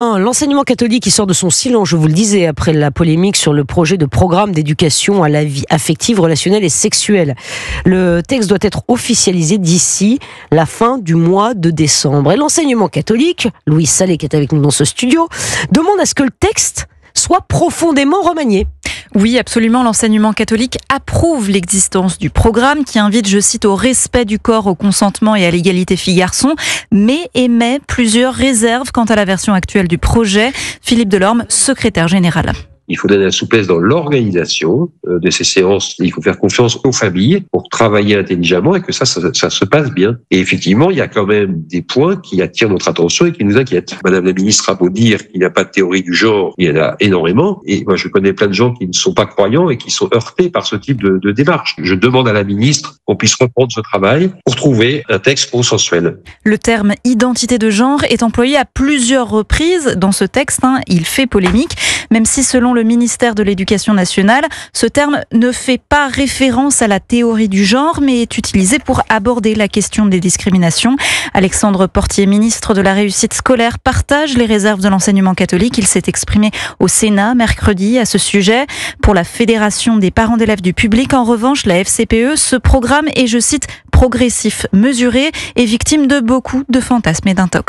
L'enseignement catholique qui sort de son silence, je vous le disais, après la polémique sur le projet de programme d'éducation à la vie affective, relationnelle et sexuelle. Le texte doit être officialisé d'ici la fin du mois de décembre. Et l'enseignement catholique, Louis Salé qui est avec nous dans ce studio, demande à ce que le texte soit profondément remanié. Oui, absolument. L'enseignement catholique approuve l'existence du programme qui invite, je cite, au respect du corps, au consentement et à l'égalité filles-garçons, mais émet plusieurs réserves quant à la version actuelle du projet. Philippe Delorme, secrétaire général. Il faut donner la souplesse dans l'organisation de ces séances. Il faut faire confiance aux familles pour travailler intelligemment et que ça se passe bien. Et effectivement, il y a quand même des points qui attirent notre attention et qui nous inquiètent. Madame la ministre a beau dire qu'il n'y a pas de théorie du genre, il y en a énormément. Et moi, je connais plein de gens qui ne sont pas croyants et qui sont heurtés par ce type de démarche. Je demande à la ministre qu'on puisse reprendre ce travail pour trouver un texte consensuel. Le terme identité de genre est employé à plusieurs reprises dans ce texte. Il fait polémique, même si selon le ministère de l'Éducation nationale, ce terme ne fait pas référence à la théorie du genre, mais est utilisé pour aborder la question des discriminations. Alexandre Portier, ministre de la Réussite scolaire, partage les réserves de l'enseignement catholique. Il s'est exprimé au Sénat mercredi à ce sujet. Pour la Fédération des parents d'élèves du public, en revanche, la FCPE, ce programme est, je cite, progressif, mesuré et victime de beaucoup de fantasmes et d'intox.